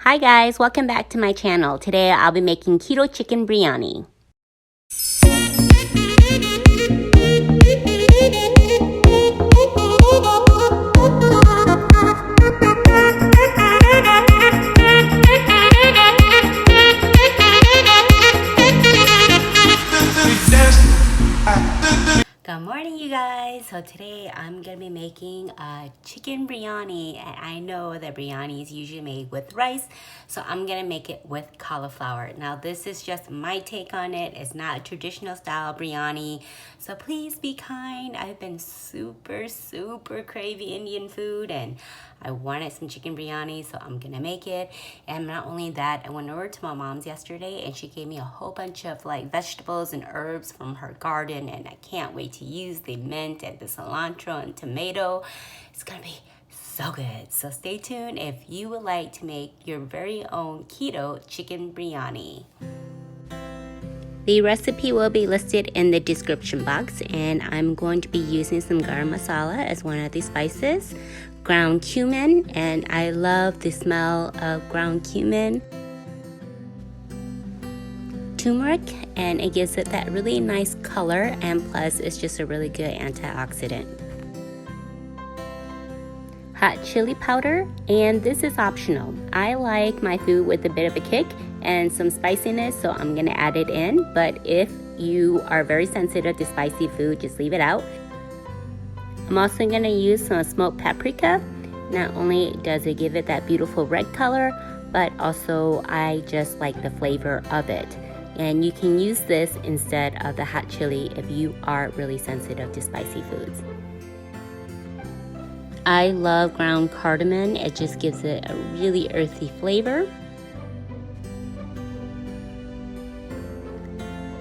Hi guys, welcome back to my channel. Today I'll be making keto chicken biryani. Good morning, you guys. So today I'm gonna be making a chicken biryani, and I know that biryani is usually made with rice, so I'm gonna make it with cauliflower. Now this is just my take on it. It's not a traditional style biryani, so please be kind. I've been super craving Indian food, and I wanted some chicken biryani, so I'm gonna make it. And not only that, I went over to my mom's yesterday and she gave me a whole bunch of like vegetables and herbs from her garden, and I can't wait to use the mint and the cilantro and tomato. It's gonna be so good. So stay tuned if you would like to make your very own keto chicken biryani. The recipe will be listed in the description box, and I'm going to be using some garam masala as one of the spices, ground cumin, and I love the smell of ground cumin, turmeric, and it gives it that really nice color, and plus it's just a really good antioxidant. Hot chili powder, and this is optional. I like my food with a bit of a kick and some spiciness, so I'm gonna add it in, but if you are very sensitive to spicy food, just leave it out. I'm also gonna use some smoked paprika. Not only does it give it that beautiful red color, but also I just like the flavor of it. And you can use this instead of the hot chili if you are really sensitive to spicy foods. I love ground cardamon. It just gives it a really earthy flavor.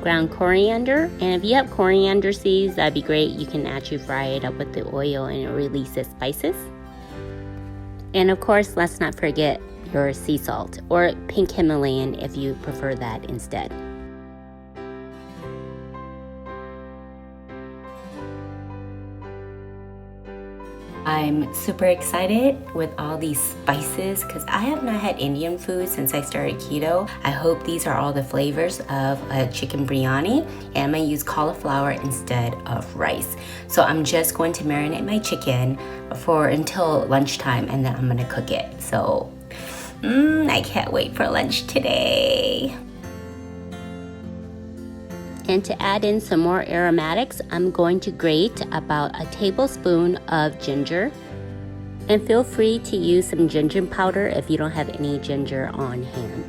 Ground coriander, and if you have coriander seeds, that'd be great. You can actually fry it up with the oil and it releases spices. And of course, let's not forget your sea salt, or pink Himalayan if you prefer that instead. I'm super excited with all these spices because I have not had Indian food since I started keto. I hope these are all the flavors of a chicken biryani, and I'm gonna use cauliflower instead of rice. So I'm just going to marinate my chicken for until lunchtime, and then I'm gonna cook it. So I can't wait for lunch today. And to add in some more aromatics, I'm going to grate about a tablespoon of ginger. And feel free to use some ginger powder if you don't have any ginger on hand.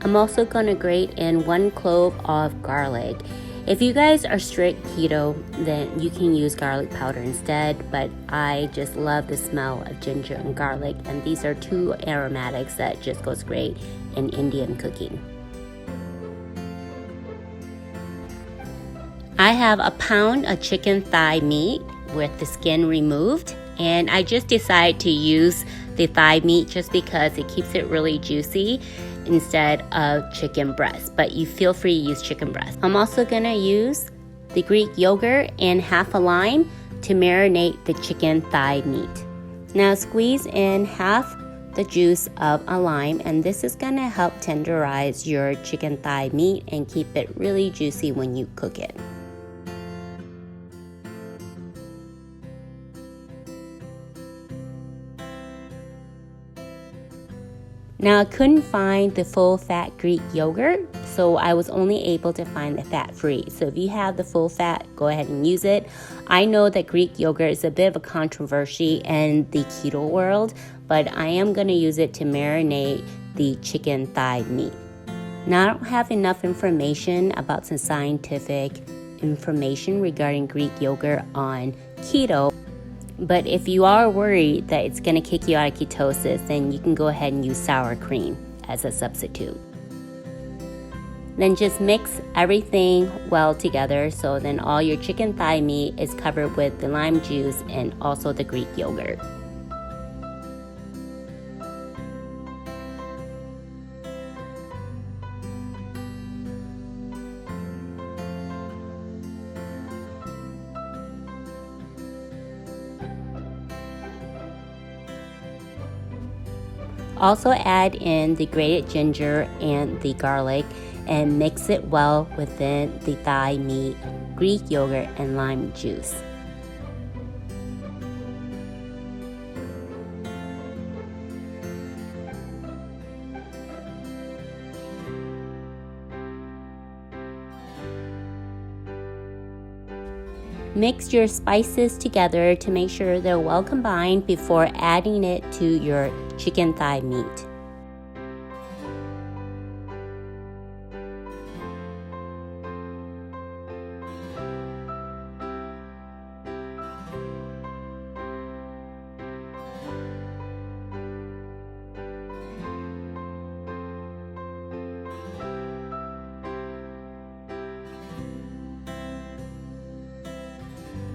I'm also going to grate in 1 clove of garlic. If you guys are strict keto, then you can use garlic powder instead, but I just love the smell of ginger and garlic, and these are two aromatics that just goes great in Indian cooking. I have a pound of chicken thigh meat with the skin removed, and I just decided to use the thigh meat just because it keeps it really juicy instead of chicken breast, but you feel free to use chicken breast. I'm also gonna use the Greek yogurt and half a lime to marinate the chicken thigh meat. Now squeeze in half the juice of a lime, and this is gonna help tenderize your chicken thigh meat and keep it really juicy when you cook it. Now I couldn't find the full fat Greek yogurt, so I was only able to find the fat free. So if you have the full fat, go ahead and use it. I know that Greek yogurt is a bit of a controversy in the keto world, but I am going to use it to marinate the chicken thigh meat. Now I don't have enough information about some scientific information regarding Greek yogurt on keto. But if you are worried that it's going to kick you out of ketosis, then you can go ahead and use sour cream as a substitute. Then just mix everything well together, so then all your chicken thigh meat is covered with the lime juice and also the Greek yogurt. Also add in the grated ginger and the garlic and mix it well within the thigh meat, Greek yogurt, and lime juice. Mix your spices together to make sure they're well combined before adding it to your chicken thigh meat.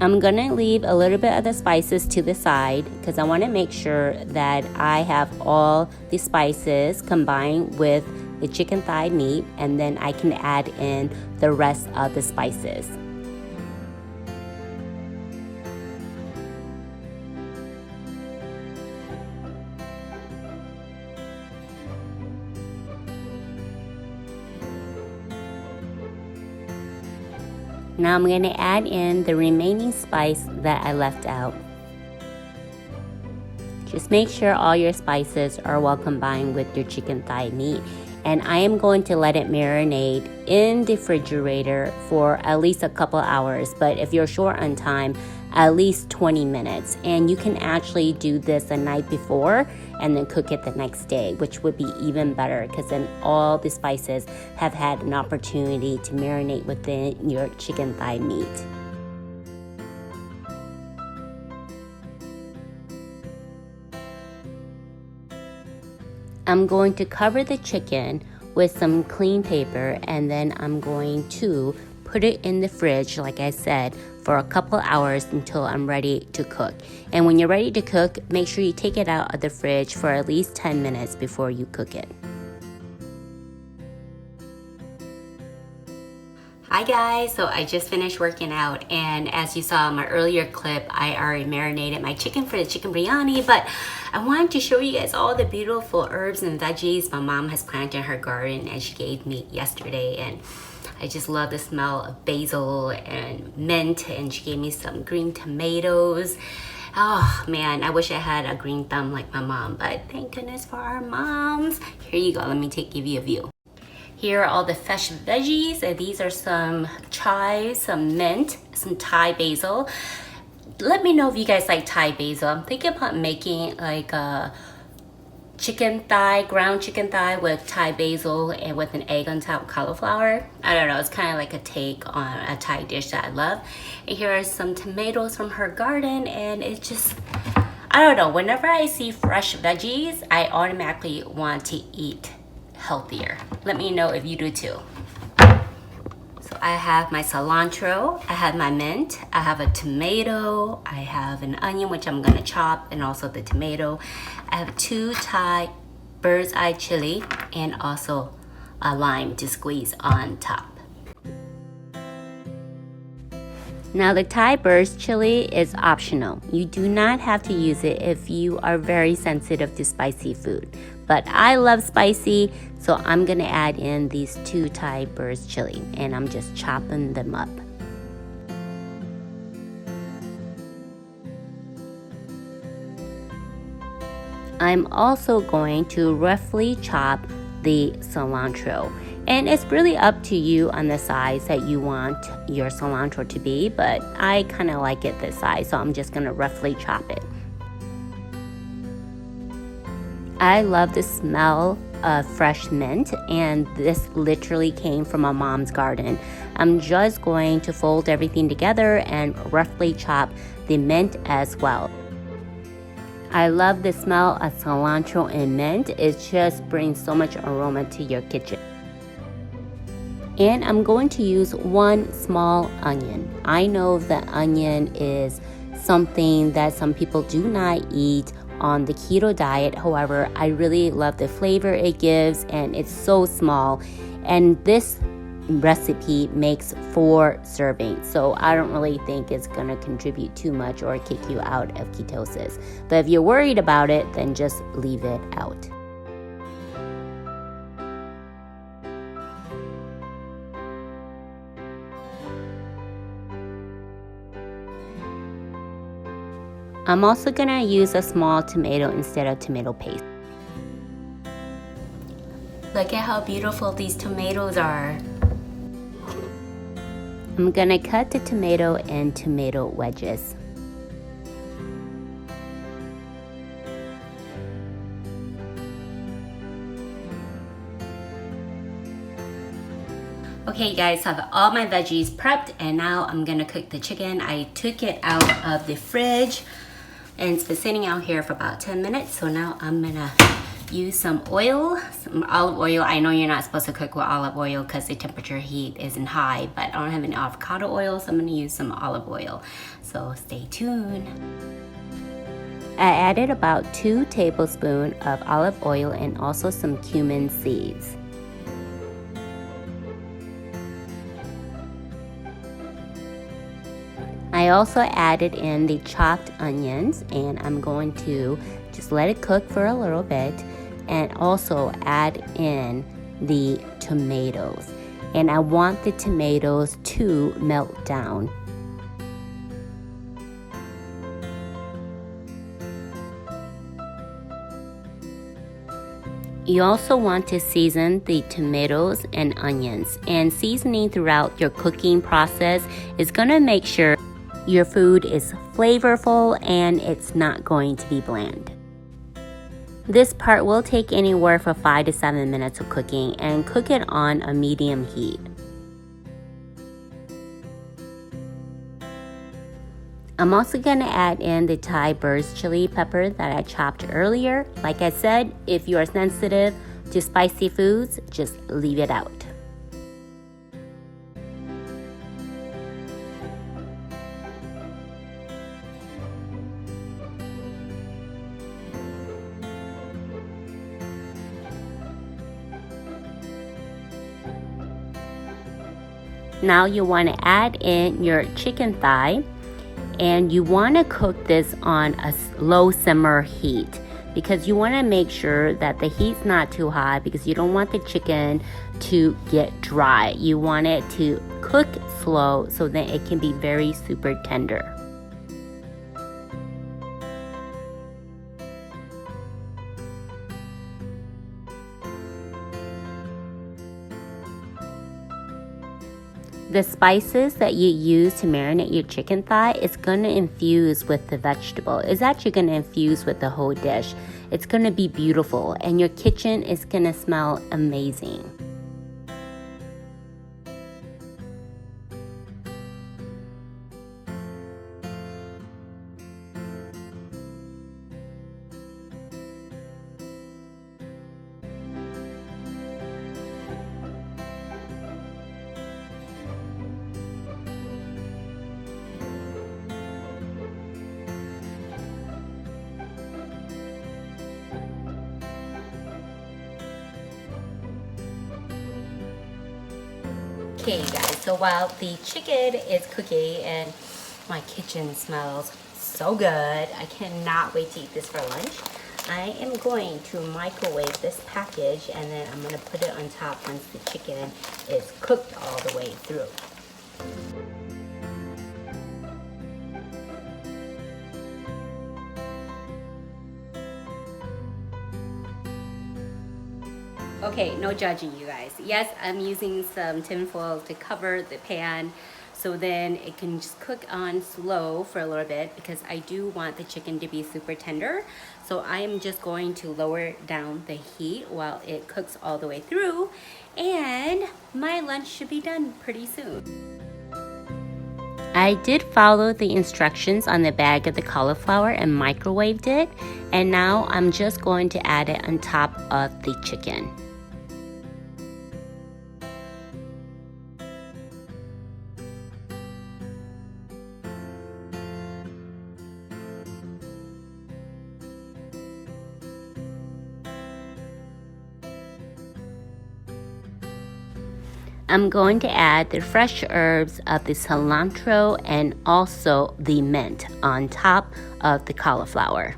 I'm gonna leave a little bit of the spices to the side because I want to make sure that I have all the spices combined with the chicken thigh meat, and then I can add in the rest of the spices. Now I'm going to add in the remaining spice that I left out. Just make sure all your spices are well combined with your chicken thigh meat. And I am going to let it marinate in the refrigerator for at least a couple hours. But if you're short on time, at least 20 minutes. And you can actually do this the night before and then cook it the next day, which would be even better because then all the spices have had an opportunity to marinate within your chicken thigh meat. I'm going to cover the chicken with some clean paper, and then I'm going to put it in the fridge, like I said, for a couple hours until I'm ready to cook. And when you're ready to cook, make sure you take it out of the fridge for at least 10 minutes before you cook it. Hi guys, so I just finished working out, and as you saw in my earlier clip, I already marinated my chicken for the chicken biryani, but I wanted to show you guys all the beautiful herbs and veggies my mom has planted in her garden and she gave me yesterday. And I just love the smell of basil and mint, and she gave me some green tomatoes. Oh man, I wish I had a green thumb like my mom, but thank goodness for our moms. Here you go, let me give you a view. Here are all the fresh veggies. These are some chives, some mint, some Thai basil. Let me know if you guys like Thai basil. I'm thinking about making like a chicken thigh, ground chicken thigh with Thai basil and with an egg on top, cauliflower. I don't know, it's kind of like a take on a Thai dish that I love. And here are some tomatoes from her garden, and it's just, I don't know, whenever I see fresh veggies, I automatically want to eat healthier. Let me know if you do too. So I have my cilantro, I have my mint, I have a tomato, I have an onion which I'm gonna chop, and also the tomato. I have 2 Thai bird's eye chili and also a lime to squeeze on top. Now the Thai bird's chili is optional. You do not have to use it if you are very sensitive to spicy food. But I love spicy, so I'm gonna add in these 2 Thai bird's chili, and I'm just chopping them up. I'm also going to roughly chop the cilantro. And it's really up to you on the size that you want your cilantro to be, but I kind of like it this size, so I'm just gonna roughly chop it. I love the smell of fresh mint, and this literally came from my mom's garden. I'm just going to fold everything together and roughly chop the mint as well. I love the smell of cilantro and mint. It just brings so much aroma to your kitchen. And I'm going to use 1 small onion. I know that onion is something that some people do not eat on the keto diet. However, I really love the flavor it gives, and it's so small. And this recipe makes 4 servings, so I don't really think it's gonna contribute too much or kick you out of ketosis. But if you're worried about it, then just leave it out. I'm also gonna use a small tomato instead of tomato paste. Look at how beautiful these tomatoes are. I'm gonna cut the tomato in tomato wedges. Okay guys, so I have all my veggies prepped and now I'm gonna cook the chicken. I took it out of the fridge and it's been sitting out here for about 10 minutes. So now I'm gonna use some oil, some olive oil. I know you're not supposed to cook with olive oil because the temperature heat isn't high, but I don't have any avocado oil, so I'm gonna use some olive oil. So stay tuned. I added about 2 tablespoons of olive oil and also some cumin seeds. I also added in the chopped onions and I'm going to just let it cook for a little bit and also add in the tomatoes. And I want the tomatoes to melt down. You also want to season the tomatoes and onions, and seasoning throughout your cooking process is going to make sure your food is flavorful and it's not going to be bland. This part will take anywhere from 5 to 7 minutes of cooking and cook it on a medium heat. I'm also going to add in the Thai burst chili pepper that I chopped earlier. Like I said, if you are sensitive to spicy foods, just leave it out. Now you want to add in your chicken thigh and you want to cook this on a low simmer heat because you want to make sure that the heat's not too high because you don't want the chicken to get dry. You want it to cook slow so that it can be very super tender. The spices that you use to marinate your chicken thigh is going to infuse with the vegetable. It's actually going to infuse with the whole dish. It's going to be beautiful and your kitchen is going to smell amazing. Okay guys, so while the chicken is cooking and my kitchen smells so good, I cannot wait to eat this for lunch. I am going to microwave this package and then I'm going to put it on top once the chicken is cooked all the way through. Okay, no judging you guys. Yes, I'm using some tin foil to cover the pan so then it can just cook on slow for a little bit because I do want the chicken to be super tender. So I am just going to lower down the heat while it cooks all the way through and my lunch should be done pretty soon. I did follow the instructions on the bag of the cauliflower and microwaved it, and now I'm just going to add it on top of the chicken. I'm going to add the fresh herbs of the cilantro and also the mint on top of the cauliflower.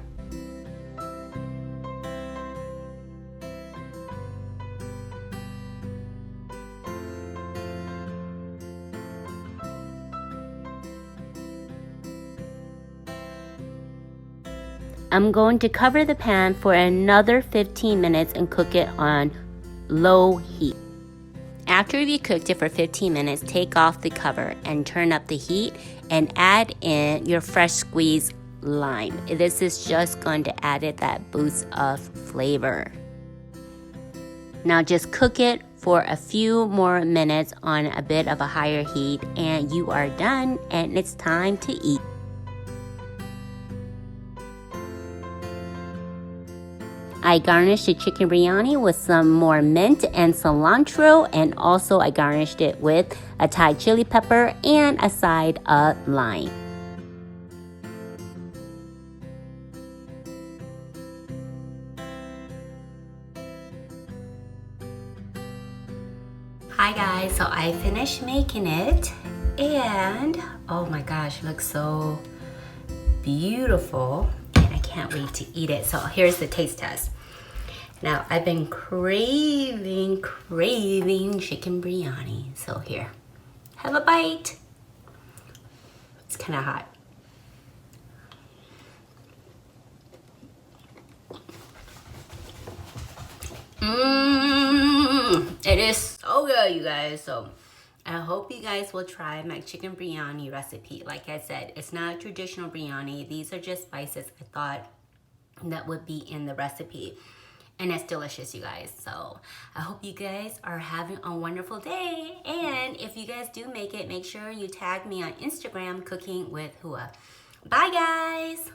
I'm going to cover the pan for another 15 minutes and cook it on low heat. After you've cooked it for 15 minutes, take off the cover and turn up the heat and add in your fresh squeezed lime. This is just going to add it that boost of flavor. Now just cook it for a few more minutes on a bit of a higher heat and you are done and it's time to eat. I garnished the chicken biryani with some more mint and cilantro, and also I garnished it with a Thai chili pepper and a side of lime. Hi guys, so I finished making it and oh my gosh, it looks so beautiful. I can't wait to eat it. So here's the taste test. Now I've been craving chicken biryani. So here, have a bite. It's kind of hot. It is so good, you guys. So I hope you guys will try my chicken biryani recipe. Like I said, it's not a traditional biryani. These are just spices I thought that would be in the recipe. And it's delicious, you guys. So I hope you guys are having a wonderful day. And if you guys do make it, make sure you tag me on Instagram, Cooking with Hua. Bye, guys.